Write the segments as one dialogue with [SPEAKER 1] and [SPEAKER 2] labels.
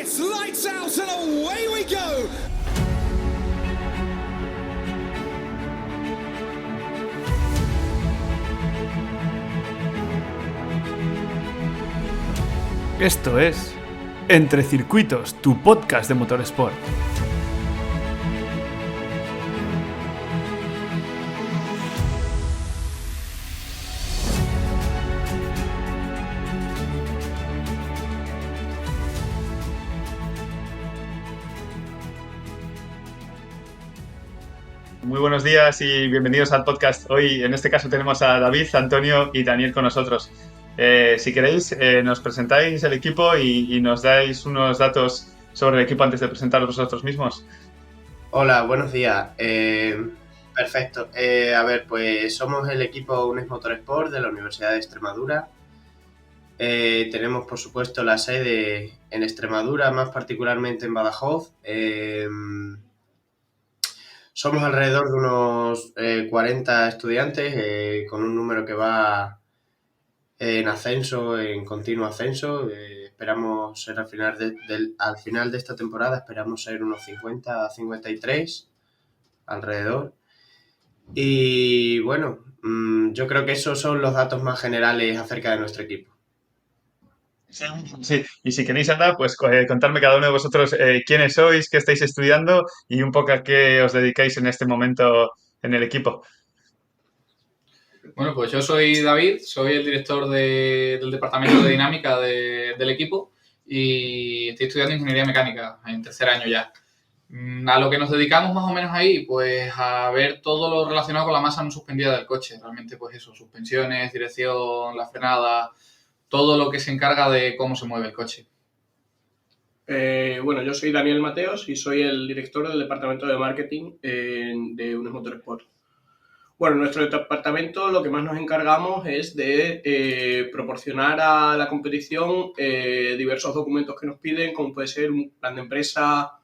[SPEAKER 1] It's lights out and away we go.
[SPEAKER 2] Esto es Entre Circuitos, tu podcast de motorsport.
[SPEAKER 3] Muy buenos días y bienvenidos al podcast. Hoy, en este caso, tenemos a David, Antonio y Daniel con nosotros. Si queréis, nos presentáis el equipo y nos dais unos datos sobre el equipo antes de presentaros vosotros mismos.
[SPEAKER 4] Hola, buenos días. Perfecto. Pues somos el equipo UNES Motorsport de la Universidad de Extremadura. Tenemos, por supuesto, la sede en Extremadura, más particularmente en Badajoz. Somos alrededor de unos 40 estudiantes, con un número que va en ascenso, en continuo ascenso. Esperamos ser al final de esta temporada, esperamos ser unos 50 a 53 alrededor. Y bueno, yo creo que esos son los datos más generales acerca de nuestro equipo.
[SPEAKER 3] Sí, y si queréis andar, pues contadme cada uno de vosotros quiénes sois, qué estáis estudiando y un poco a qué os dedicáis en este momento en el equipo.
[SPEAKER 5] Bueno, pues yo soy David, soy el director del departamento de dinámica del equipo y estoy estudiando ingeniería mecánica en tercer año ya. A lo que nos dedicamos más o menos ahí, pues a ver todo lo relacionado con la masa no suspendida del coche. Realmente, pues eso, suspensiones, dirección, la frenada, todo lo que se encarga de cómo se mueve el coche.
[SPEAKER 6] Yo soy Daniel Mateos y soy el director del departamento de marketing de UNES Motorsport. Bueno, en nuestro departamento lo que más nos encargamos es de proporcionar a la competición diversos documentos que nos piden, como puede ser un plan de empresa,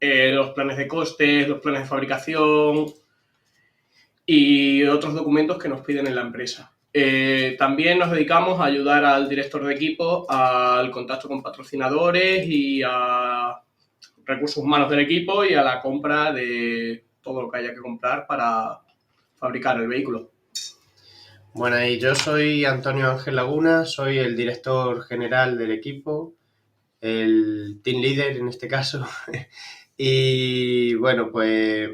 [SPEAKER 6] los planes de costes, los planes de fabricación y otros documentos que nos piden en la empresa. También nos dedicamos a ayudar al director de equipo al contacto con patrocinadores y a recursos humanos del equipo y a la compra de todo lo que haya que comprar para fabricar el vehículo.
[SPEAKER 4] Bueno, y yo soy Antonio Ángel Laguna, soy el director general del equipo, el team leader en este caso. Y bueno, pues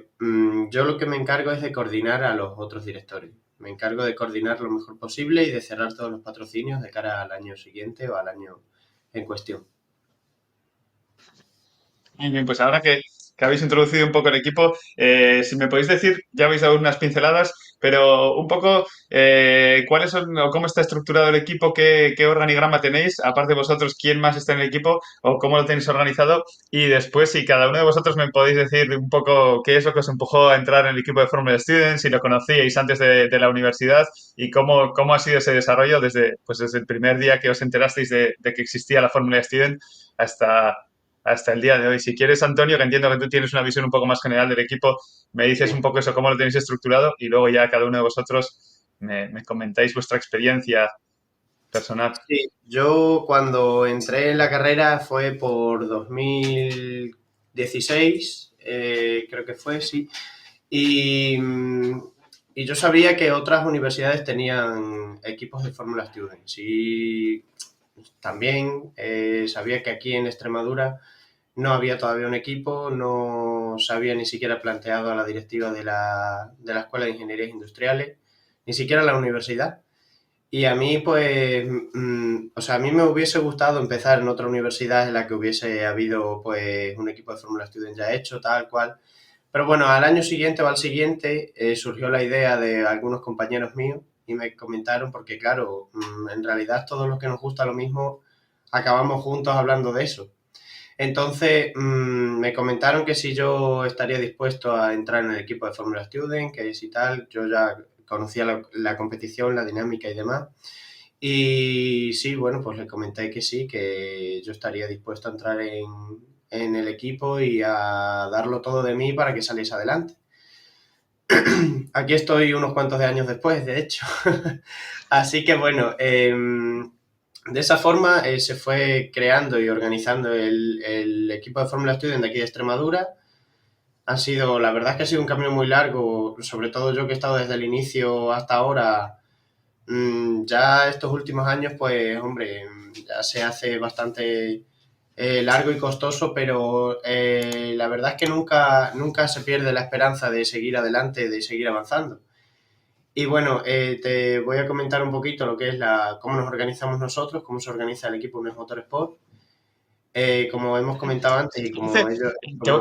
[SPEAKER 4] yo lo que me encargo es de coordinar a los otros directores. Me encargo de coordinar lo mejor posible y de cerrar todos los patrocinios de cara al año siguiente o al año en cuestión.
[SPEAKER 3] Muy bien, pues ahora que habéis introducido un poco el equipo, si me podéis decir, ya habéis dado unas pinceladas, pero un poco cuáles son o cómo está estructurado el equipo, qué organigrama tenéis, aparte de vosotros, quién más está en el equipo o cómo lo tenéis organizado y después si cada uno de vosotros me podéis decir un poco qué es lo que os empujó a entrar en el equipo de Formula Student, si lo conocíais antes de la universidad y cómo ha sido ese desarrollo desde el primer día que os enterasteis de que existía la Fórmula Student hasta el día de hoy. Si quieres, Antonio, que entiendo que tú tienes una visión un poco más general del equipo, me dices un poco eso, cómo lo tenéis estructurado y luego ya cada uno de vosotros me comentáis vuestra experiencia personal.
[SPEAKER 4] Sí, yo cuando entré en la carrera fue por 2016, creo que fue, sí. Y yo sabía que otras universidades tenían equipos de Fórmula Students y también sabía que aquí en Extremadura no había todavía un equipo, no se había ni siquiera planteado a la directiva de la Escuela de Ingenierías Industriales, ni siquiera a la universidad. Y a mí, pues, a mí me hubiese gustado empezar en otra universidad en la que hubiese habido, pues, un equipo de Fórmula Student ya hecho, tal cual. Pero bueno, al año siguiente o al siguiente surgió la idea de algunos compañeros míos y me comentaron, porque claro, en realidad todos los que nos gusta lo mismo acabamos juntos hablando de eso. Entonces me comentaron que si yo estaría dispuesto a entrar en el equipo de Fórmula Student, que si tal, yo ya conocía la competición, la dinámica y demás. Y sí, bueno, pues le comenté que sí, que yo estaría dispuesto a entrar en el equipo y a darlo todo de mí para que saliese adelante. Aquí estoy unos cuantos de años después, de hecho. Así que bueno, De esa forma se fue creando y organizando el equipo de Fórmula Student de aquí de Extremadura. La verdad es que ha sido un camino muy largo, sobre todo yo que he estado desde el inicio hasta ahora. Ya estos últimos años, pues, hombre, ya se hace bastante largo y costoso, pero la verdad es que nunca se pierde la esperanza de seguir adelante, de seguir avanzando. Y bueno, te voy a comentar un poquito lo que es cómo nos organizamos nosotros, cómo se organiza el equipo Unes Motorsport. Como hemos comentado antes y como ellos...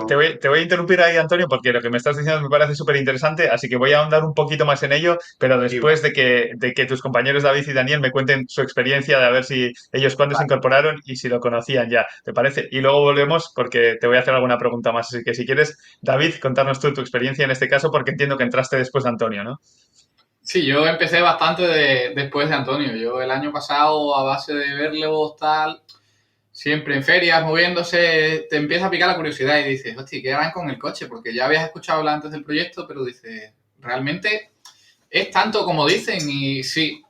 [SPEAKER 3] Te voy a interrumpir ahí, Antonio, porque lo que me estás diciendo me parece súper interesante, así que voy a ahondar un poquito más en ello, pero después de que tus compañeros David y Daniel me cuenten su experiencia, de a ver si ellos cuándo se incorporaron y si lo conocían ya, ¿te parece? Y luego volvemos porque te voy a hacer alguna pregunta más, así que si quieres, David, contarnos tú tu experiencia en este caso, porque entiendo que entraste después de Antonio, ¿no?
[SPEAKER 5] Sí, yo empecé bastante después de Antonio. Yo el año pasado, a base de verlos, tal, siempre en ferias, moviéndose, te empieza a picar la curiosidad y dices, hostia, ¿qué harán con el coche? Porque ya habías escuchado hablar antes del proyecto, pero dices, ¿realmente es tanto como dicen? Y sí,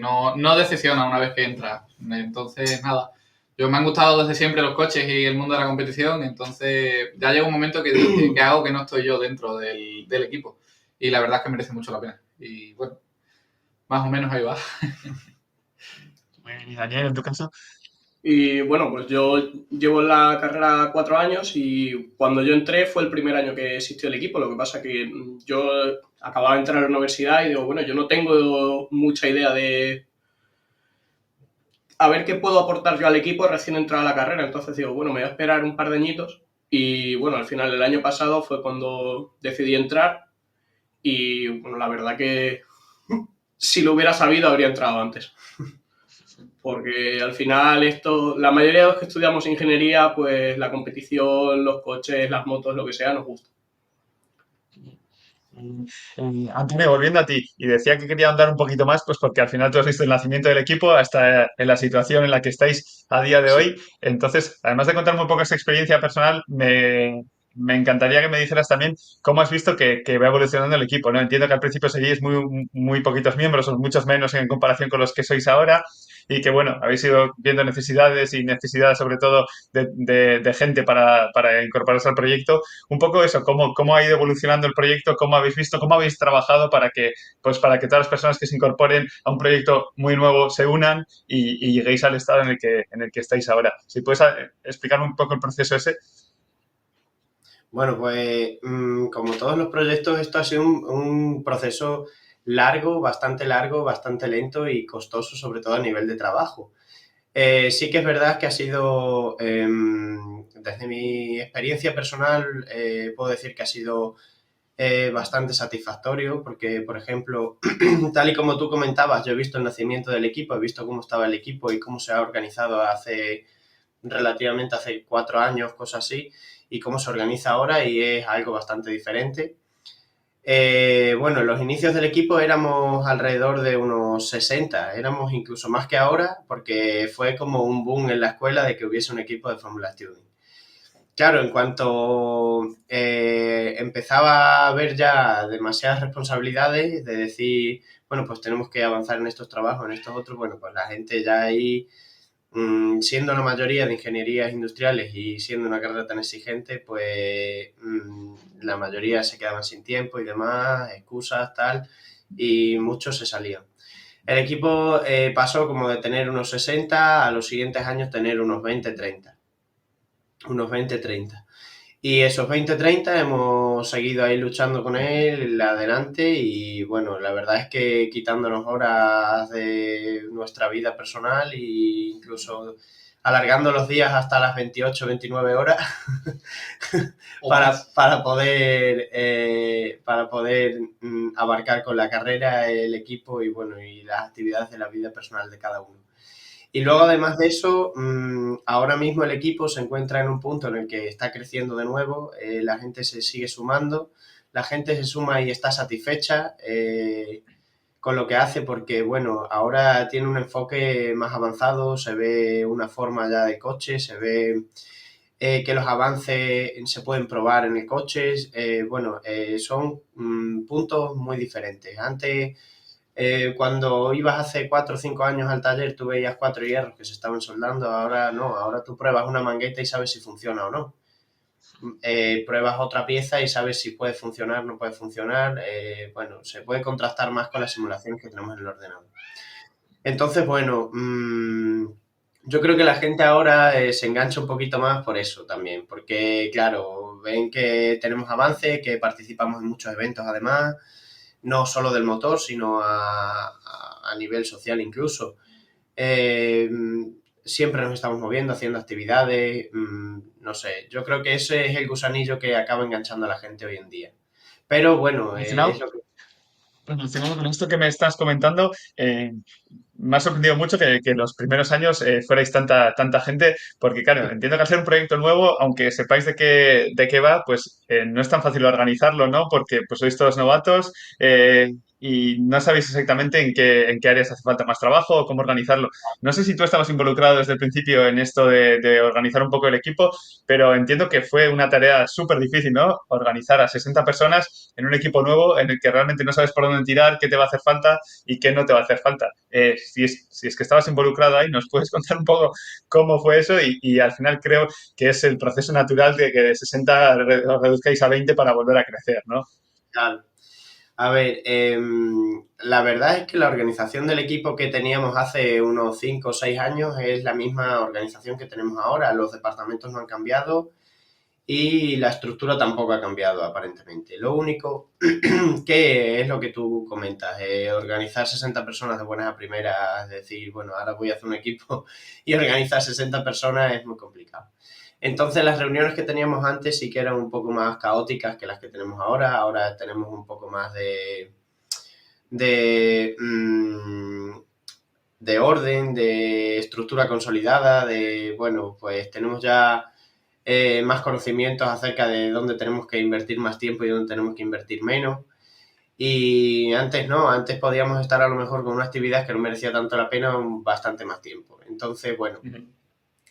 [SPEAKER 5] no decepciona una vez que entras. Entonces, nada, yo me han gustado desde siempre los coches y el mundo de la competición, entonces ya llega un momento que dices, ¿qué hago que no estoy yo dentro del equipo? Y la verdad es que merece mucho la pena. Y bueno, más o menos ahí va.
[SPEAKER 3] Y Daniel, en tu caso.
[SPEAKER 6] Y bueno, pues yo llevo en la carrera 4 años y cuando yo entré fue el primer año que existió el equipo. Lo que pasa que yo acababa de entrar a la universidad y digo, bueno, yo no tengo mucha idea de a ver qué puedo aportar yo al equipo recién entrado a la carrera. Entonces digo, bueno, me voy a esperar un par de añitos. Y bueno, al final el año pasado fue cuando decidí entrar y bueno, la verdad que si lo hubiera sabido habría entrado antes. Porque al final la mayoría de los que estudiamos ingeniería, pues la competición, los coches, las motos, lo que sea, nos gusta.
[SPEAKER 3] Antonio, volviendo a ti, y decía que quería andar un poquito más, pues porque al final tú has visto el nacimiento del equipo hasta en la situación en la que estáis a día de
[SPEAKER 4] Sí.
[SPEAKER 3] hoy. Entonces, además de contarme un poco esa experiencia personal, me encantaría que me dijeras también cómo has visto que va evolucionando el equipo, ¿no? Entiendo que al principio seguís muy poquitos miembros, o muchos menos en comparación con los que sois ahora, y que, bueno, habéis ido viendo necesidades y necesidades sobre todo de gente para incorporarse al proyecto. Un poco eso, cómo ha ido evolucionando el proyecto, cómo habéis visto, cómo habéis trabajado para que todas las personas que se incorporen a un proyecto muy nuevo se unan y lleguéis al estado en el que estáis ahora. Si puedes explicar un poco el proceso ese.
[SPEAKER 4] Bueno, pues como todos los proyectos, esto ha sido un proceso largo, bastante lento y costoso, sobre todo a nivel de trabajo. Sí que es verdad que ha sido, desde mi experiencia personal, puedo decir que ha sido bastante satisfactorio porque, por ejemplo, tal y como tú comentabas, yo he visto el nacimiento del equipo, he visto cómo estaba el equipo y cómo se ha organizado relativamente hace 4 años, cosas así, y cómo se organiza ahora y es algo bastante diferente. Bueno, en los inicios del equipo éramos alrededor de unos 60, éramos incluso más que ahora porque fue como un boom en la escuela de que hubiese un equipo de Fórmula Student. Claro, en cuanto empezaba a haber ya demasiadas responsabilidades de decir, bueno, pues tenemos que avanzar en estos trabajos, en estos otros, bueno, pues la gente ya ahí, siendo la mayoría de ingenierías industriales y siendo una carrera tan exigente, pues la mayoría se quedaban sin tiempo y demás, excusas, tal, y muchos se salían. El equipo pasó como de tener unos 60 a los siguientes años tener unos 20-30. Unos 20-30. Y esos 20-30 hemos seguido ahí luchando con él adelante y bueno, la verdad es que quitándonos horas de nuestra vida personal e incluso alargando los días hasta las 28-29 horas para poder abarcar con la carrera, el equipo y bueno, y las actividades de la vida personal de cada uno. Y luego, además de eso, ahora mismo el equipo se encuentra en un punto en el que está creciendo de nuevo, la gente se sigue sumando, la gente se suma y está satisfecha con lo que hace porque, bueno, ahora tiene un enfoque más avanzado, se ve una forma ya de coche, se ve que los avances se pueden probar en el coche, son puntos muy diferentes. Antes Cuando ibas hace 4 o 5 años al taller, tú veías 4 hierros que se estaban soldando, ahora no, ahora tú pruebas una mangueta y sabes si funciona o no. Pruebas otra pieza y sabes si puede funcionar, no puede funcionar. Bueno, se puede contrastar más con las simulaciones que tenemos en el ordenador. Entonces, bueno, yo creo que la gente ahora se engancha un poquito más por eso también, porque claro, ven que tenemos avance, que participamos en muchos eventos además, no solo del motor, sino a nivel social incluso. Eh, Siempre nos estamos moviendo, haciendo actividades, no sé, yo creo que ese es el gusanillo que acaba enganchando a la gente hoy en día. Pero bueno,
[SPEAKER 3] Relacionado,
[SPEAKER 4] es lo que...
[SPEAKER 3] relacionado con esto que me estás comentando, me ha sorprendido mucho que los primeros años fuerais tanta gente, porque claro, entiendo que al ser un proyecto nuevo, aunque sepáis de qué va, pues no es tan fácil organizarlo, ¿no? Porque pues sois todos novatos y no sabéis exactamente en qué áreas hace falta más trabajo o cómo organizarlo. No sé si tú estabas involucrado desde el principio en esto de organizar un poco el equipo, pero entiendo que fue una tarea súper difícil, ¿no? Organizar a 60 personas en un equipo nuevo en el que realmente no sabes por dónde tirar, qué te va a hacer falta y qué no te va a hacer falta. Si es que estabas involucrado ahí, ¿nos puedes contar un poco cómo fue eso? Y al final creo que es el proceso natural de que de 60 os reduzcáis a 20 para volver a crecer, ¿no?
[SPEAKER 4] Claro. A ver, la verdad es que la organización del equipo que teníamos hace unos 5 o 6 años es la misma organización que tenemos ahora. Los departamentos no han cambiado y la estructura tampoco ha cambiado aparentemente. Lo único que es lo que tú comentas, organizar 60 personas de buenas a primeras, es decir, bueno, ahora voy a hacer un equipo y organizar 60 personas es muy complicado. Entonces las reuniones que teníamos antes sí que eran un poco más caóticas que las que tenemos ahora. Ahora tenemos un poco más de, de orden, de estructura consolidada, de, bueno, pues tenemos ya más conocimientos acerca de dónde tenemos que invertir más tiempo y dónde tenemos que invertir menos. Y antes no, antes podíamos estar a lo mejor con una actividad que no merecía tanto la pena bastante más tiempo. Entonces, bueno,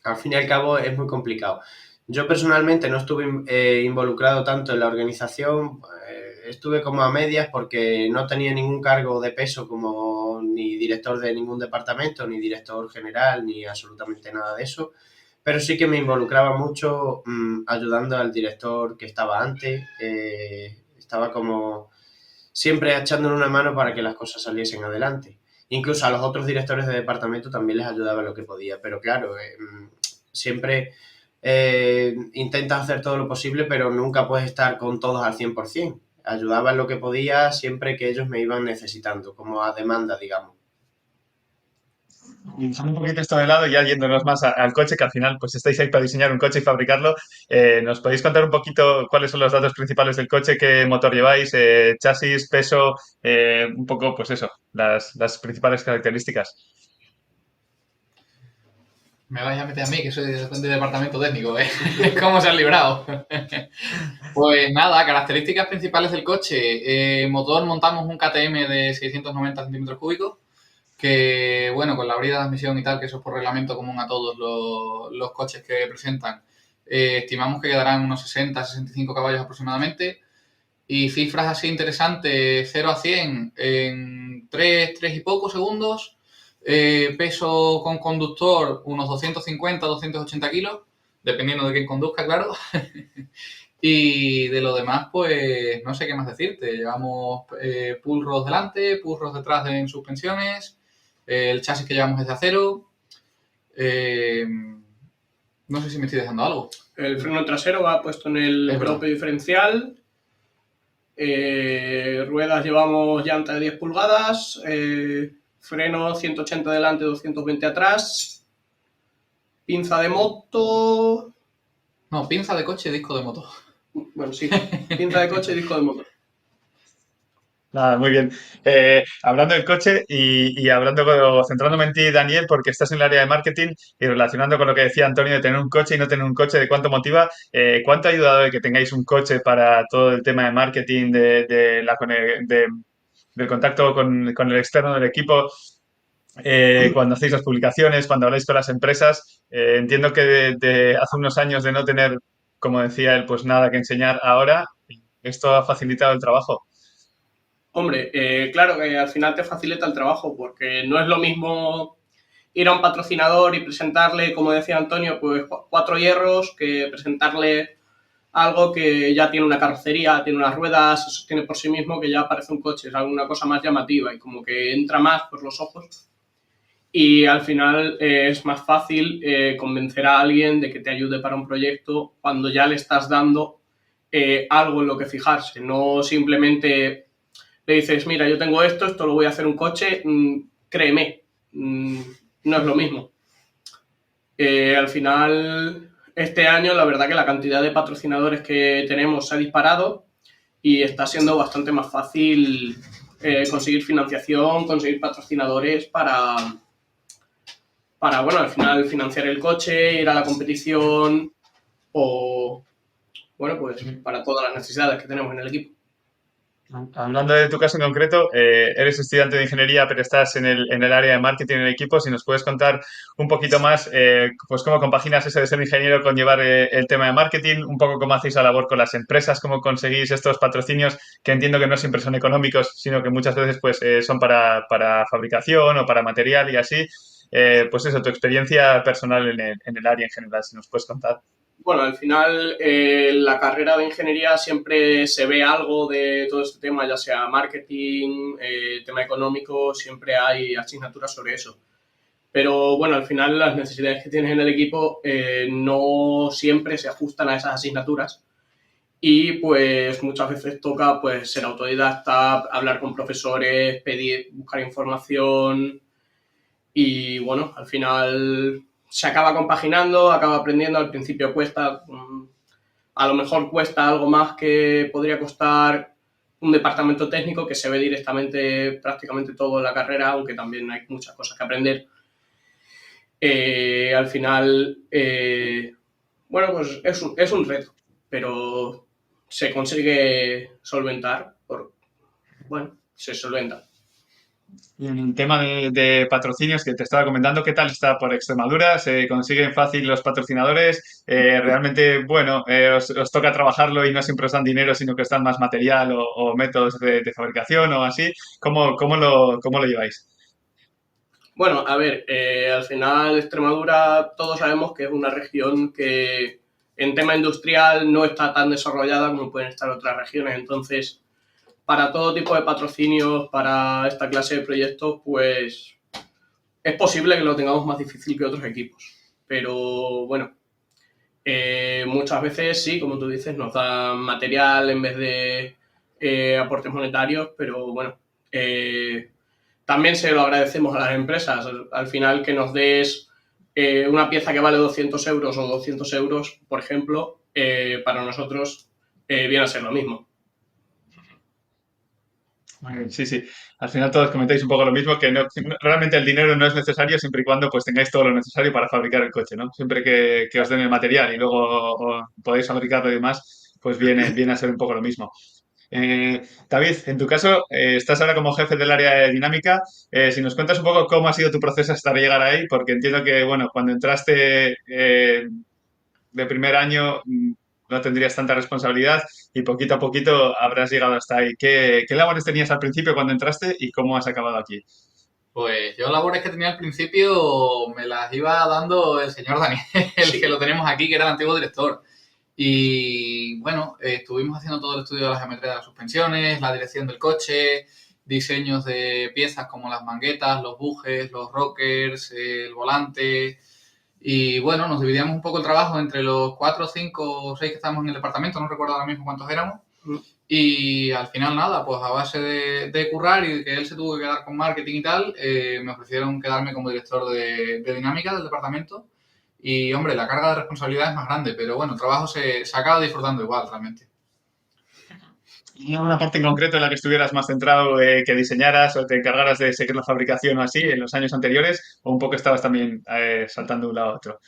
[SPEAKER 4] al fin y al cabo es muy complicado. Yo personalmente no estuve involucrado tanto en la organización, estuve como a medias porque no tenía ningún cargo de peso como ni director de ningún departamento, ni director general, ni absolutamente nada de eso, pero sí que me involucraba mucho ayudando al director que estaba antes, estaba como siempre echándole una mano para que las cosas saliesen adelante. Incluso a los otros directores de departamento también les ayudaba lo que podía, pero claro, siempre intentas hacer todo lo posible, pero nunca puedes estar con todos al 100%. Ayudaba en lo que podía siempre que ellos me iban necesitando, como a demanda, digamos.
[SPEAKER 3] Y dejando un poquito esto de lado, ya yéndonos más al coche, que al final pues estáis ahí para diseñar un coche y fabricarlo, ¿nos podéis contar un poquito cuáles son los datos principales del coche, qué motor lleváis, chasis, peso, un poco pues eso, las principales características?
[SPEAKER 5] Me vais a meter a mí, que soy de departamento técnico, ¿eh? ¿Cómo se han librado? Pues nada, características principales del coche. Motor, montamos un KTM de 690 centímetros cúbicos, que bueno, con la brida de admisión y tal, que eso es por reglamento común a todos los coches que presentan, estimamos que quedarán unos 60-65 caballos aproximadamente. Y cifras así interesantes, 0 a 100 en 3 y pocos segundos. Peso con conductor unos 250-280 kilos, dependiendo de quién conduzca, claro. Y de lo demás, pues no sé qué más decirte. Llevamos pull rods delante, pull rods detrás en suspensiones, el chasis que llevamos es de acero. No sé si me estoy dejando algo.
[SPEAKER 6] El freno trasero va puesto en el propio diferencial. Ruedas llevamos llanta de 10 pulgadas. Freno 180 delante, 220 atrás. Pinza de moto.
[SPEAKER 5] No, pinza de coche y disco de moto.
[SPEAKER 6] Bueno, sí. Pinza de coche y disco de moto.
[SPEAKER 3] Nada, muy bien. Hablando del coche y centrándome en ti, Daniel, porque estás en el área de marketing y relacionando con lo que decía Antonio de tener un coche y no tener un coche, de cuánto motiva, ¿cuánto ha ayudado de que tengáis un coche para todo el tema de marketing, del contacto con el externo del equipo? Cuando hacéis las publicaciones, cuando habláis con las empresas, entiendo que de hace unos años de no tener, como decía él, pues nada que enseñar ahora, esto ha facilitado el trabajo.
[SPEAKER 6] Hombre, claro que al final te facilita el trabajo porque no es lo mismo ir a un patrocinador y presentarle, como decía Antonio, pues 4 hierros que presentarle algo que ya tiene una carrocería, tiene unas ruedas, se sostiene por sí mismo, que ya parece un coche, es alguna cosa más llamativa y como que entra más por los ojos. Y al final es más fácil convencer a alguien de que te ayude para un proyecto cuando ya le estás dando algo en lo que fijarse, no simplemente le dices, mira, yo tengo esto lo voy a hacer un coche, créeme, no es lo mismo. Al final, este año, la verdad que la cantidad de patrocinadores que tenemos se ha disparado y está siendo bastante más fácil conseguir financiación, conseguir patrocinadores para, bueno, al final financiar el coche, ir a la competición o, bueno, pues para todas las necesidades que tenemos en el equipo.
[SPEAKER 3] Hablando de tu caso en concreto, eres estudiante de ingeniería, pero estás en el área de marketing en el equipo. Si nos puedes contar un poquito más, pues cómo compaginas eso de ser ingeniero con llevar el tema de marketing, un poco cómo hacéis la labor con las empresas, cómo conseguís estos patrocinios, que entiendo que no siempre son económicos, sino que muchas veces pues son para fabricación o para material y así. Pues eso, tu experiencia personal en el área en general, si nos puedes contar.
[SPEAKER 6] Bueno, al final la carrera de ingeniería siempre se ve algo de todo este tema, ya sea marketing, tema económico, siempre hay asignaturas sobre eso. Pero bueno, al final las necesidades que tienes en el equipo no siempre se ajustan a esas asignaturas y pues muchas veces toca pues ser autodidacta, hablar con profesores, pedir, buscar información y bueno, al final se acaba compaginando, acaba aprendiendo, al principio cuesta, a lo mejor cuesta algo más que podría costar un departamento técnico que se ve directamente prácticamente todo en la carrera, aunque también hay muchas cosas que aprender. Al final, bueno, pues es un reto, pero se consigue solventar, bueno, se solventa.
[SPEAKER 3] Y en el tema de patrocinios que te estaba comentando, ¿qué tal está por Extremadura? ¿Se consiguen fácil los patrocinadores? Realmente, bueno, os toca trabajarlo y no siempre os dan dinero, sino que os dan más material o métodos de fabricación o así. ¿Cómo lo lleváis?
[SPEAKER 6] Bueno, a ver, al final Extremadura todos sabemos que es una región que en tema industrial no está tan desarrollada como pueden estar otras regiones, entonces para todo tipo de patrocinios, para esta clase de proyectos, pues es posible que lo tengamos más difícil que otros equipos. Pero bueno, muchas veces sí, como tú dices, nos dan material en vez de aportes monetarios, pero bueno, también se lo agradecemos a las empresas. Al final que nos des una pieza que vale 200 euros o 200 euros, por ejemplo, para nosotros viene a ser lo mismo.
[SPEAKER 3] Sí, sí. Al final todos comentáis un poco lo mismo, que realmente el dinero no es necesario siempre y cuando pues tengáis todo lo necesario para fabricar el coche, ¿no? Siempre que os den el material y luego podéis fabricarlo y demás, pues viene a ser un poco lo mismo. David, en tu caso, estás ahora como jefe del área de dinámica. Si nos cuentas un poco cómo ha sido tu proceso hasta llegar ahí, porque entiendo que, bueno, cuando entraste de primer año no tendrías tanta responsabilidad y poquito a poquito habrás llegado hasta ahí. ¿Qué labores tenías al principio cuando entraste y cómo has acabado aquí?
[SPEAKER 5] Pues yo labores que tenía al principio me las iba dando el señor Daniel,
[SPEAKER 6] Sí.
[SPEAKER 5] que lo tenemos aquí, que era el antiguo director. Y bueno, estuvimos haciendo todo el estudio de la geometría de las suspensiones, la dirección del coche, diseños de piezas como las manguetas, los bujes, los rockers, el volante. Y bueno, nos dividíamos un poco el trabajo entre los 4, 5 o 6 que estábamos en el departamento, no recuerdo ahora mismo cuántos éramos. Y al final nada, pues a base de currar y de que él se tuvo que quedar con marketing y tal, me ofrecieron quedarme como director de dinámica del departamento. Y hombre, la carga de responsabilidad es más grande, pero bueno, el trabajo se acaba disfrutando igual realmente.
[SPEAKER 3] ¿Y una parte en concreto en la que estuvieras más centrado, que diseñaras o te encargaras de seguir la fabricación o así en los años anteriores? ¿O un poco estabas también saltando de un lado a otro?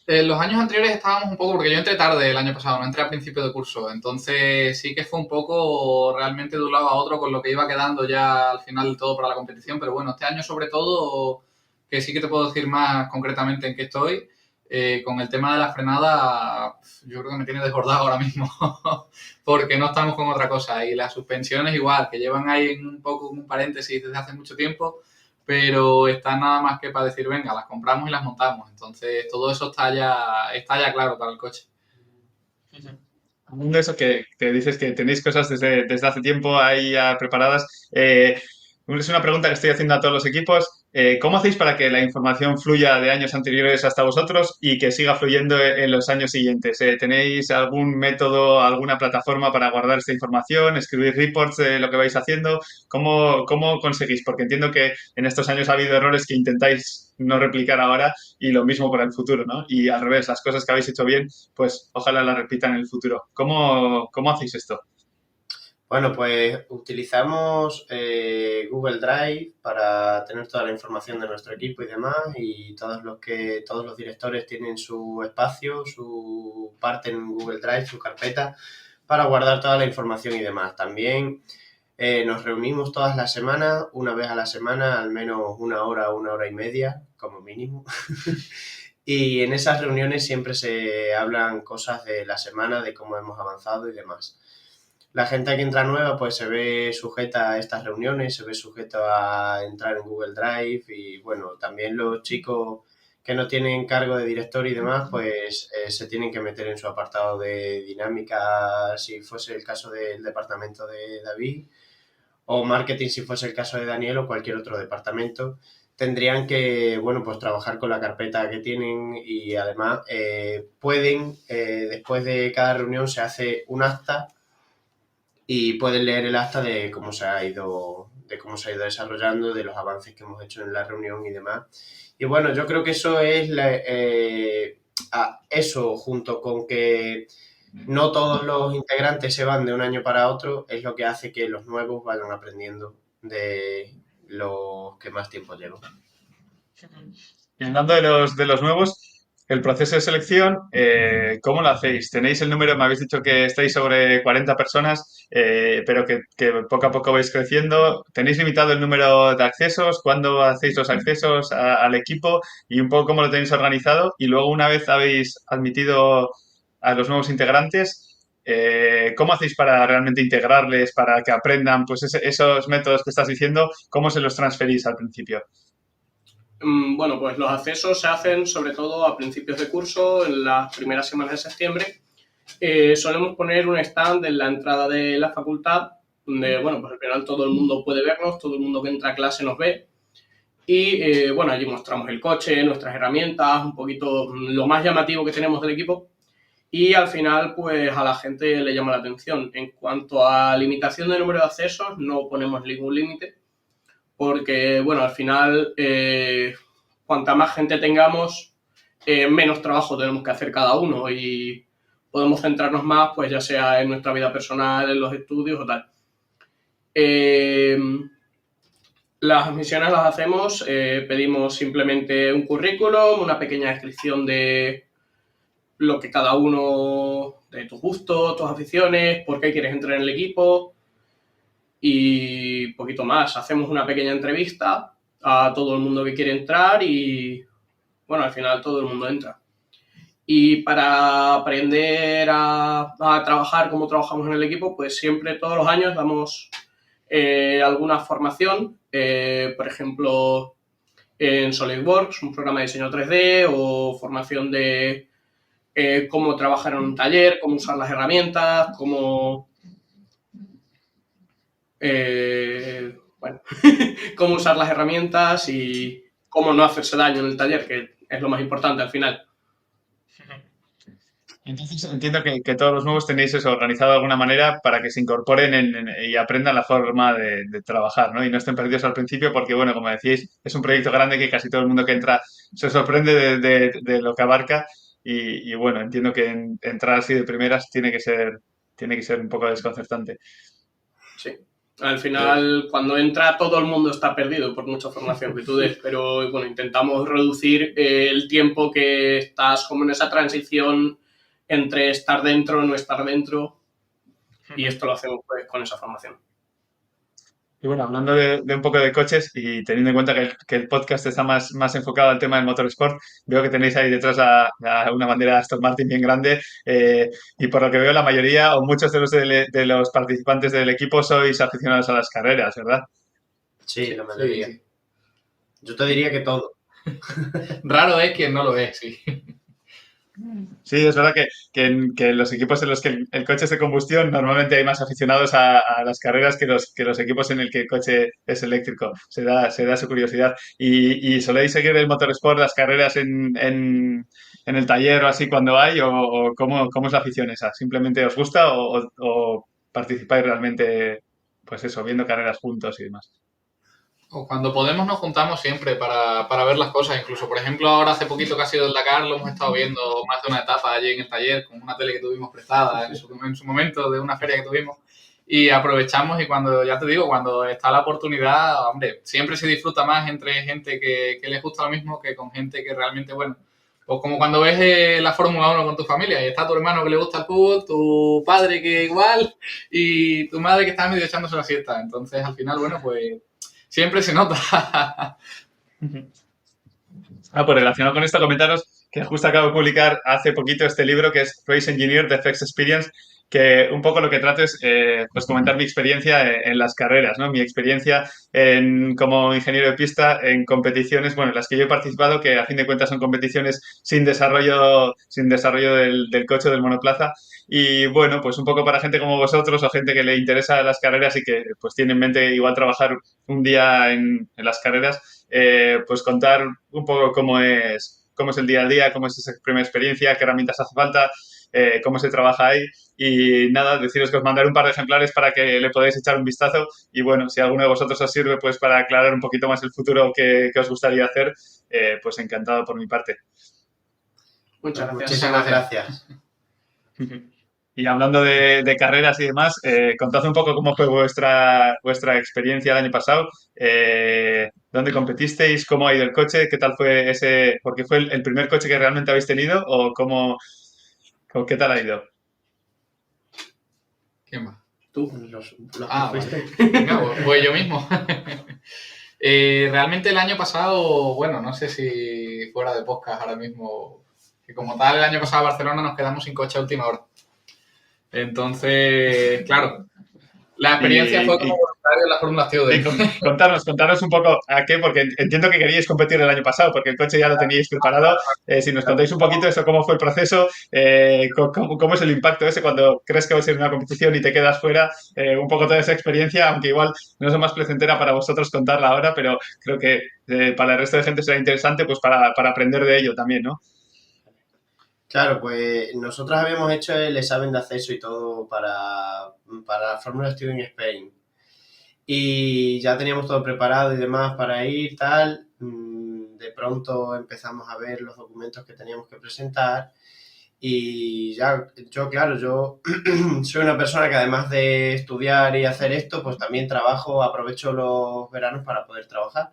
[SPEAKER 5] En los años anteriores estábamos un poco, porque yo entré tarde el año pasado, no entré a principio de curso, entonces sí que fue un poco realmente de un lado a otro con lo que iba quedando ya al final del todo para la competición, pero bueno, este año sobre todo, que sí que te puedo decir más concretamente en qué estoy, Con el tema de la frenada, yo creo que me tiene desbordado ahora mismo, porque no estamos con otra cosa. Y las suspensiones igual, que llevan ahí en un poco un paréntesis desde hace mucho tiempo, pero están nada más que para decir, venga, las compramos y las montamos. Entonces, todo eso está ya claro para el coche.
[SPEAKER 3] Hablando de eso que dices que tenéis cosas desde hace tiempo ahí ya preparadas, es una pregunta que estoy haciendo a todos los equipos. ¿Cómo hacéis para que la información fluya de años anteriores hasta vosotros y que siga fluyendo en los años siguientes? ¿Tenéis algún método, alguna plataforma para guardar esta información, escribir reports de lo que vais haciendo? ¿Cómo conseguís? Porque entiendo que en estos años ha habido errores que intentáis no replicar ahora y lo mismo para el futuro, ¿no? Y al revés, las cosas que habéis hecho bien, pues ojalá las repitan en el futuro. ¿Cómo hacéis esto?
[SPEAKER 4] Bueno, pues utilizamos Google Drive para tener toda la información de nuestro equipo y demás, y todos los directores tienen su espacio, su parte en Google Drive, su carpeta, para guardar toda la información y demás. También nos reunimos todas las semanas, una vez a la semana, al menos una hora y media, como mínimo. Y en esas reuniones siempre se hablan cosas de la semana, de cómo hemos avanzado y demás. La gente que entra nueva pues se ve sujeta a estas reuniones, se ve sujeto a entrar en Google Drive, y bueno, también los chicos que no tienen cargo de director y demás pues se tienen que meter en su apartado de dinámica si fuese el caso del departamento de David, o marketing si fuese el caso de Daniel, o cualquier otro departamento. Tendrían que, bueno, pues trabajar con la carpeta que tienen, y además pueden, después de cada reunión se hace un acta y pueden leer el acta de cómo se ha ido desarrollando, de los avances que hemos hecho en la reunión y demás. Y bueno, yo creo que eso es eso, junto con que no todos los integrantes se van de un año para otro, es lo que hace que los nuevos vayan aprendiendo de los que más tiempo llevan.
[SPEAKER 3] Y hablando de los nuevos, el proceso de selección, ¿cómo lo hacéis? ¿Tenéis el número? Me habéis dicho que estáis sobre 40 personas, pero que poco a poco vais creciendo. ¿Tenéis limitado el número de accesos? ¿Cuándo hacéis los accesos al equipo? Y un poco cómo lo tenéis organizado. Y luego, una vez habéis admitido a los nuevos integrantes, ¿cómo hacéis para realmente integrarles, para que aprendan pues esos métodos que estás diciendo? ¿Cómo se los transferís al principio?
[SPEAKER 6] Bueno, pues los accesos se hacen sobre todo a principios de curso, en las primeras semanas de septiembre. Solemos poner un stand en la entrada de la facultad, donde, bueno, pues al final todo el mundo puede vernos, todo el mundo que entra a clase nos ve. Y, bueno, allí mostramos el coche, nuestras herramientas, un poquito lo más llamativo que tenemos del equipo. Y al final, pues a la gente le llama la atención. En cuanto a limitación de número de accesos, no ponemos ningún límite, porque, bueno, al final, cuanta más gente tengamos, menos trabajo tenemos que hacer cada uno, y podemos centrarnos más, pues ya sea en nuestra vida personal, en los estudios o tal. Las misiones las hacemos, pedimos simplemente un currículum, una pequeña descripción de lo que cada uno, de tus gustos, tus aficiones, por qué quieres entrar en el equipo, y poquito más. Hacemos una pequeña entrevista a todo el mundo que quiere entrar y, bueno, al final todo el mundo entra. Y para aprender a trabajar como trabajamos en el equipo, pues siempre, todos los años, damos alguna formación, por ejemplo, en SolidWorks, un programa de diseño 3D, o formación de cómo trabajar en un taller, cómo usar las herramientas, cómo... bueno, cómo usar las herramientas y cómo no hacerse daño en el taller, que es lo más importante al final.
[SPEAKER 3] Entonces entiendo que todos los nuevos tenéis eso organizado de alguna manera para que se incorporen y aprendan la forma de trabajar, ¿no? Y no estén perdidos al principio porque, bueno, como decíais, es un proyecto grande que casi todo el mundo que entra se sorprende de lo que abarca y, bueno, entiendo que entrar así de primeras tiene que ser un poco desconcertante.
[SPEAKER 6] Sí. Al final, cuando entra, todo el mundo está perdido por mucha formación que tú des, pero bueno, intentamos reducir el tiempo que estás como en esa transición entre estar dentro o no estar dentro, y esto lo hacemos pues con esa formación.
[SPEAKER 3] Y bueno, hablando de un poco de coches y teniendo en cuenta que el podcast está más enfocado al tema del motorsport, veo que tenéis ahí detrás una bandera de Aston Martin bien grande y por lo que veo la mayoría o muchos de los participantes del equipo sois aficionados a las carreras, ¿verdad?
[SPEAKER 4] Sí,
[SPEAKER 5] Sí,
[SPEAKER 4] la
[SPEAKER 5] sí,
[SPEAKER 4] mayoría.
[SPEAKER 5] sí.
[SPEAKER 4] Yo te diría que todo.
[SPEAKER 5] Raro es quien no lo es, sí.
[SPEAKER 3] Sí, es verdad que en los equipos en los que el coche es de combustión normalmente hay más aficionados a las carreras que los equipos en el que el coche es eléctrico. Se da su curiosidad. Y soléis seguir el motorsport, las carreras en el taller o así cuando hay? O cómo es la afición esa? ¿Simplemente os gusta o participáis realmente, pues eso, viendo carreras juntos y demás?
[SPEAKER 5] O cuando podemos nos juntamos siempre para ver las cosas. Incluso, por ejemplo, ahora hace poquito que ha sido el Dakar, lo hemos estado viendo más de una etapa allí en el taller con una tele que tuvimos prestada en su momento de una feria que tuvimos. Y aprovechamos y cuando, ya te digo, cuando está la oportunidad, hombre, siempre se disfruta más entre gente que les gusta lo mismo que con gente que realmente, bueno, pues como cuando ves la Fórmula 1 con tu familia y está tu hermano que le gusta el fútbol, tu padre que igual y tu madre que está medio echándose la siesta. Entonces, al final, bueno, pues siempre se nota.
[SPEAKER 3] Pues relacionado con esto, comentaros que justo acabo de publicar hace poquito este libro que es Race Engineer, The FX Experience, que un poco lo que trato es pues comentar mi experiencia en las carreras, ¿no? Mi experiencia como ingeniero de pista en competiciones, bueno, en las que yo he participado, que a fin de cuentas son competiciones sin desarrollo del coche o del monoplaza. Y bueno, pues un poco para gente como vosotros o gente que le interesa las carreras y que pues tiene en mente igual trabajar un día en las carreras, pues contar un poco cómo es el día a día, cómo es esa primera experiencia, qué herramientas hace falta, cómo se trabaja ahí. Y nada, deciros que os mandaré un par de ejemplares para que le podáis echar un vistazo. Y bueno, si alguno de vosotros os sirve pues para aclarar un poquito más el futuro que os gustaría hacer, pues encantado por mi parte.
[SPEAKER 6] Muchas gracias.
[SPEAKER 4] Muchísimas gracias.
[SPEAKER 3] Y hablando de carreras y demás, contad un poco cómo fue vuestra experiencia el año pasado. ¿Dónde competisteis? ¿Cómo ha ido el coche? ¿Qué tal fue ese? ¿Porque fue el primer coche que realmente habéis tenido? ¿O o qué tal ha ido?
[SPEAKER 5] ¿Quién va?
[SPEAKER 6] Tú.
[SPEAKER 4] Los
[SPEAKER 5] Ah,
[SPEAKER 4] que fuiste.
[SPEAKER 5] vale. Venga, pues yo mismo. Realmente el año pasado, bueno, no sé si fuera de podcast ahora mismo, que como tal el año pasado a Barcelona nos quedamos sin coche a última hora. Entonces, claro, la experiencia fue como voluntario en la Fórmula Student.
[SPEAKER 3] Contaros un poco a qué, porque entiendo que queríais competir el año pasado, porque el coche ya lo teníais preparado. Si nos contáis un poquito eso, cómo fue el proceso, cómo es el impacto ese cuando crees que vas a ir a una competición y te quedas fuera, un poco toda esa experiencia, aunque igual no es más placentera para vosotros contarla ahora, pero creo que para el resto de gente será interesante pues para aprender de ello también, ¿no?
[SPEAKER 4] Claro, pues nosotros habíamos hecho el examen de acceso y todo para la Fórmula Student Spain. Y ya teníamos todo preparado y demás para ir, tal. De pronto empezamos a ver los documentos que teníamos que presentar. Y ya, claro, yo soy una persona que además de estudiar y hacer esto, pues también trabajo, aprovecho los veranos para poder trabajar.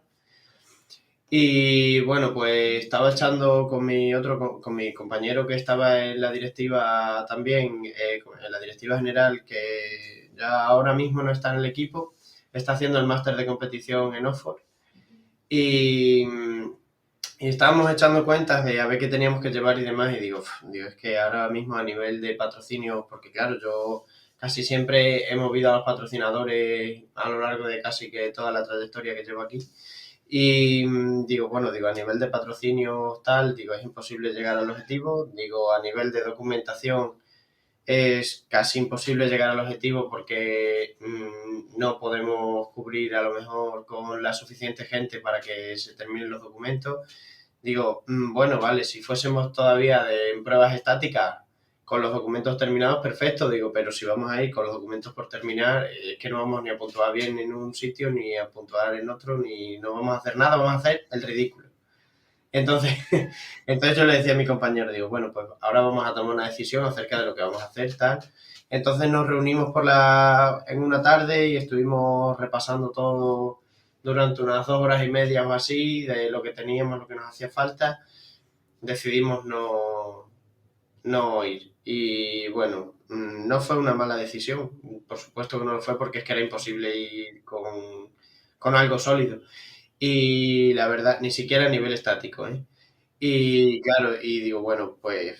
[SPEAKER 4] Y bueno, pues estaba echando con mi compañero que estaba en la directiva también, en la directiva general, que ya ahora mismo no está en el equipo, está haciendo el máster de competición en Oxford. Y, y estábamos echando cuentas de a ver qué teníamos que llevar y demás. Y digo, es que ahora mismo a nivel de patrocinio, porque claro, yo casi siempre he movido a los patrocinadores a lo largo de casi que toda la trayectoria que llevo aquí. Y digo, a nivel de patrocinio tal, digo, es imposible llegar al objetivo. Digo, a nivel de documentación es casi imposible llegar al objetivo porque no podemos cubrir a lo mejor con la suficiente gente para que se terminen los documentos. Digo, bueno, vale, si fuésemos todavía en pruebas estáticas con los documentos terminados, perfecto, digo, pero si vamos a ir con los documentos por terminar, es que no vamos ni a puntuar bien en un sitio, ni a puntuar en otro, ni no vamos a hacer nada, vamos a hacer el ridículo. Entonces, entonces yo le decía a mi compañero, digo, bueno, pues ahora vamos a tomar una decisión acerca de lo que vamos a hacer, tal. Entonces nos reunimos en una tarde y estuvimos repasando todo durante unas 2 horas y media o así, de lo que teníamos, lo que nos hacía falta. Decidimos no ir. Y bueno, no fue una mala decisión. Por supuesto que no lo fue porque es que era imposible ir con algo sólido. Y la verdad, ni siquiera a nivel estático, ¿eh? Y claro, y digo, bueno, pues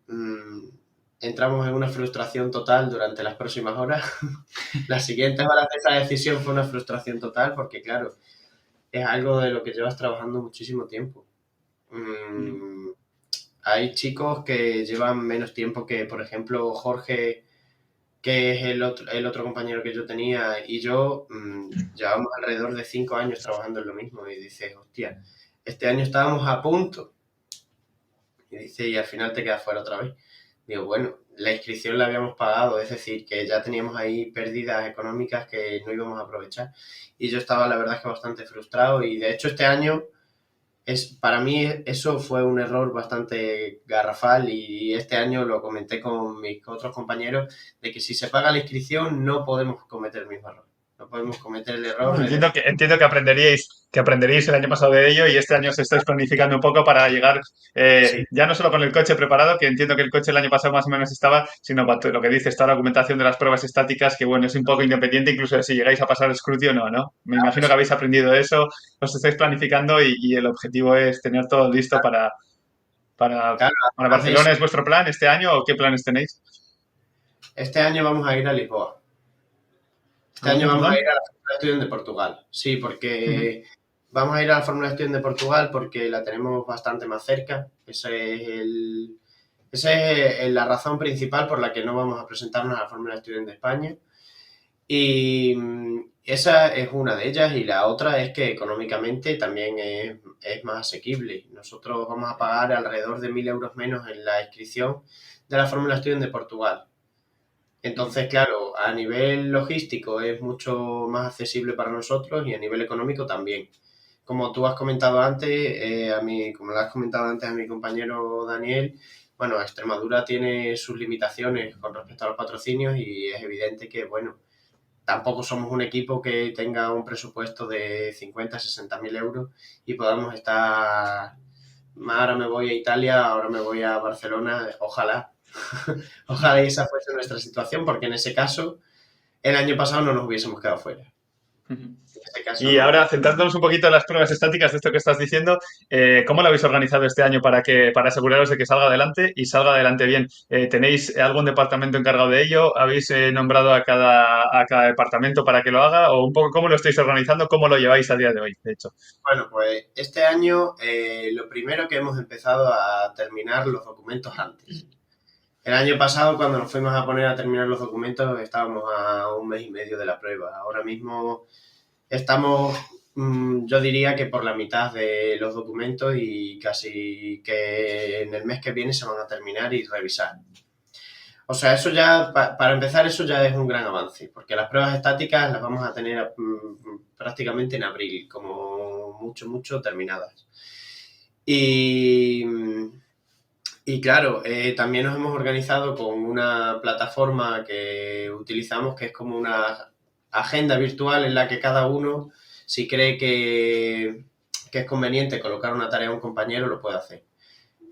[SPEAKER 4] mm, entramos en una frustración total durante las próximas horas. Las siguientes horas de esa decisión fue una frustración total porque, claro, es algo de lo que llevas trabajando muchísimo tiempo. Mm, Hay chicos que llevan menos tiempo que, por ejemplo, Jorge, que es el otro compañero que yo tenía, y yo llevamos alrededor de 5 años trabajando en lo mismo. Y dices, hostia, este año estábamos a punto. Y dice, y al final te quedas fuera otra vez. Digo, bueno, la inscripción la habíamos pagado, es decir, que ya teníamos ahí pérdidas económicas que no íbamos a aprovechar. Y yo estaba, la verdad, es que bastante frustrado. Y de hecho, este año para mí eso fue un error bastante garrafal y este año lo comenté con mis otros compañeros de que si se paga la inscripción no podemos cometer el mismo error. No podemos cometer el error.
[SPEAKER 3] Entiendo que aprenderíais el año pasado de ello y este año os estáis planificando un poco para llegar
[SPEAKER 4] Sí,
[SPEAKER 3] ya no solo con el coche preparado, que entiendo que el coche el año pasado más o menos estaba, sino para lo que dices, toda la documentación de las pruebas estáticas, que bueno, es un poco independiente incluso de si llegáis a pasar el scrutiny o no, ¿no? Me imagino que habéis aprendido eso, os estáis planificando y el objetivo es tener todo listo
[SPEAKER 4] claro,
[SPEAKER 3] para
[SPEAKER 4] además de eso,
[SPEAKER 3] Barcelona. ¿Es vuestro plan este año o qué planes tenéis?
[SPEAKER 4] este año vamos a ir a Lisboa. Este
[SPEAKER 3] ¿A
[SPEAKER 4] año
[SPEAKER 3] dónde,
[SPEAKER 4] vamos a
[SPEAKER 3] perdón?
[SPEAKER 4] ir a la Fórmula Student de Portugal. Sí,
[SPEAKER 3] Ujú.
[SPEAKER 4] porque vamos a ir a la Fórmula Student de Portugal porque la tenemos bastante más cerca. Esa es la razón principal por la que no vamos a presentarnos a la Fórmula Student de España. Y esa es una de ellas y la otra es que económicamente también es más asequible. Nosotros vamos a pagar alrededor de 1.000 euros menos en la inscripción de la Fórmula Student de Portugal. Entonces, claro, a nivel logístico es mucho más accesible para nosotros y a nivel económico también. Como tú has comentado antes, como lo has comentado antes a mi compañero Daniel, bueno, Extremadura tiene sus limitaciones con respecto a los patrocinios y es evidente que, bueno, tampoco somos un equipo que tenga un presupuesto de 50, 60 mil euros y podamos estar, ahora me voy a Italia, ahora me voy a Barcelona, ojalá, ojalá esa fuese nuestra situación, porque en ese caso, el año pasado no nos hubiésemos quedado fuera.
[SPEAKER 3] Ujú.
[SPEAKER 4] En este caso
[SPEAKER 3] Y
[SPEAKER 4] no.
[SPEAKER 3] ahora, centrándonos un poquito en las pruebas estáticas de esto que estás diciendo, ¿cómo lo habéis organizado este año para aseguraros de que salga adelante y salga adelante bien? ¿Tenéis algún departamento encargado de ello? ¿Habéis nombrado a cada departamento para que lo haga? ¿O un poco cómo lo estáis organizando? ¿Cómo lo lleváis a día de hoy, de hecho?
[SPEAKER 4] Bueno, pues este año lo primero que hemos empezado a terminar los documentos antes. El año pasado, cuando nos fuimos a poner a terminar los documentos, estábamos a un mes y medio de la prueba. Ahora mismo estamos, yo diría que por la mitad de los documentos y casi que en el mes que viene se van a terminar y revisar. O sea, eso ya, para empezar, eso ya es un gran avance, porque las pruebas estáticas las vamos a tener prácticamente en abril, como mucho, mucho terminadas. Y, y claro, también nos hemos organizado con una plataforma que utilizamos que es como una agenda virtual en la que cada uno, si cree que es conveniente colocar una tarea a un compañero, lo puede hacer.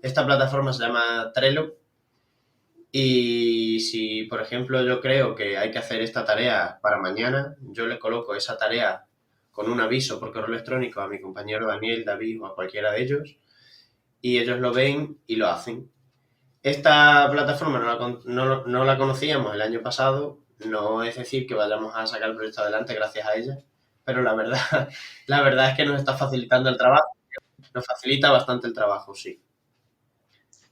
[SPEAKER 4] Esta plataforma se llama Trello y si, por ejemplo, yo creo que hay que hacer esta tarea para mañana, yo le coloco esa tarea con un aviso por correo electrónico a mi compañero Daniel, David o a cualquiera de ellos y ellos lo ven y lo hacen. Esta plataforma no la conocíamos el año pasado, no es decir que vayamos a sacar el proyecto adelante gracias a ella, pero la verdad, la verdad es que nos está facilitando el trabajo, nos facilita bastante el trabajo, sí.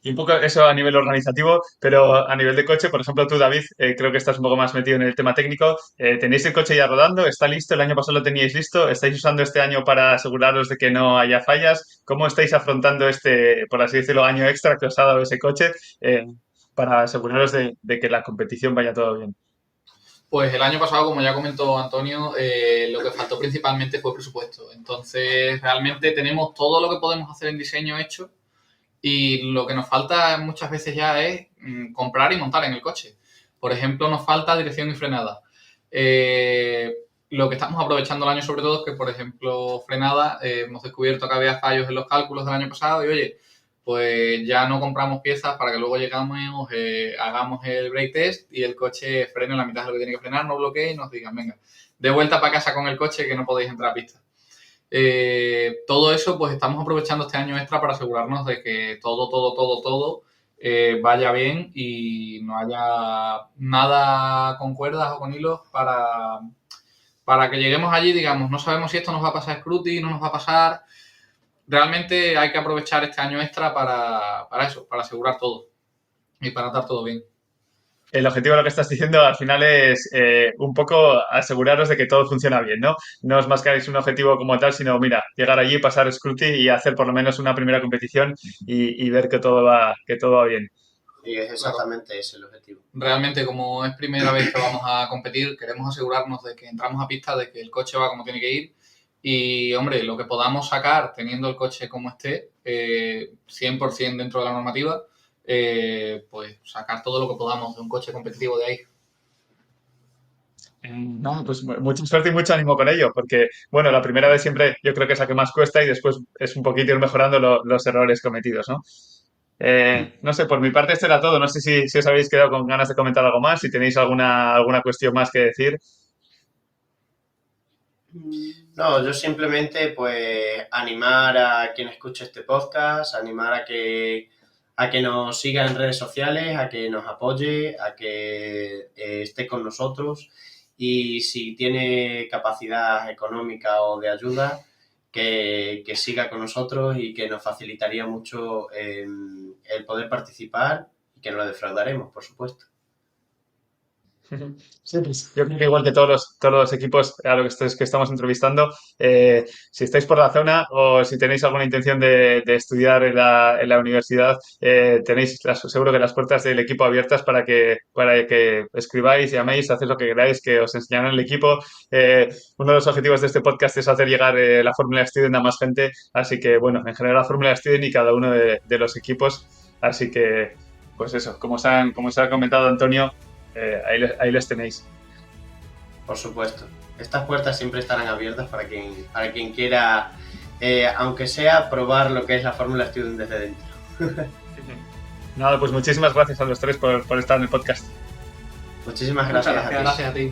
[SPEAKER 3] Y un poco eso a nivel organizativo, pero a nivel de coche, por ejemplo, tú, David, creo que estás un poco más metido en el tema técnico. ¿Tenéis el coche ya rodando? ¿Está listo? ¿El año pasado lo teníais listo? ¿Estáis usando este año para aseguraros de que no haya fallas? ¿Cómo estáis afrontando este, por así decirlo, año extra que os ha dado ese coche para aseguraros de que la competición vaya todo bien?
[SPEAKER 5] Pues el año pasado, como ya comentó Antonio, lo que faltó principalmente fue presupuesto. Entonces, realmente tenemos todo lo que podemos hacer en diseño hecho y lo que nos falta muchas veces ya es comprar y montar en el coche. Por ejemplo, nos falta dirección y frenada. Lo que estamos aprovechando el año sobre todo es que, por ejemplo, frenada, hemos descubierto que había fallos en los cálculos del año pasado y, oye, pues ya no compramos piezas para que luego llegamos, hagamos el brake test y el coche frene en la mitad de lo que tiene que frenar, no bloquee y nos digan, venga, de vuelta para casa con el coche que no podéis entrar a pista. Todo eso pues estamos aprovechando este año extra para asegurarnos de que todo vaya bien y no haya nada con cuerdas o con hilos para que lleguemos allí y digamos, no sabemos si esto nos va a pasar Scruti, no nos va a pasar. Realmente hay que aprovechar este año extra para eso, para asegurar todo y para estar todo bien.
[SPEAKER 3] El objetivo de lo que estás diciendo al final es un poco aseguraros de que todo funciona bien, ¿no? No os marcáis un objetivo como tal, sino, mira, llegar allí, pasar Scruti y hacer por lo menos una primera competición y ver que todo va bien.
[SPEAKER 4] Y es exactamente ese el objetivo.
[SPEAKER 5] Realmente, como es primera vez que vamos a competir, queremos asegurarnos de que entramos a pista, de que el coche va como tiene que ir. Y, hombre, lo que podamos sacar teniendo el coche como esté, 100% dentro de la normativa, pues sacar todo lo que podamos de un coche competitivo de ahí.
[SPEAKER 3] No, pues mucha suerte y mucho ánimo con ello, porque, bueno, la primera vez siempre yo creo que es la que más cuesta y después es un poquito ir mejorando los errores cometidos, ¿no? No sé, por mi parte esto era todo. No sé si os habéis quedado con ganas de comentar algo más, si tenéis alguna cuestión más que decir.
[SPEAKER 4] No, yo simplemente pues animar a quien escuche este podcast, animar a que nos siga en redes sociales, a que nos apoye, a que esté con nosotros y si tiene capacidad económica o de ayuda, que siga con nosotros y que nos facilitaría mucho el poder participar y que no lo defraudaremos, por supuesto.
[SPEAKER 3] Sí, pues yo creo que igual que todos los equipos a los que estamos entrevistando, si estáis por la zona o si tenéis alguna intención de estudiar en la universidad, tenéis seguro que las puertas del equipo abiertas para que escribáis, llaméis, hacéis lo que queráis, que os enseñarán el equipo. Uno de los objetivos de este podcast es hacer llegar la Fórmula Student a más gente, así que bueno, en general la Fórmula Student y cada uno de los equipos, así que pues eso, como os ha comentado Antonio, ahí les tenéis.
[SPEAKER 4] Por supuesto. Estas puertas siempre estarán abiertas para quien quiera, aunque sea, probar lo que es la Fórmula Student desde dentro.
[SPEAKER 3] Nada, pues muchísimas gracias a los tres por estar en el podcast.
[SPEAKER 4] Muchísimas gracias.
[SPEAKER 5] Gracias a ti.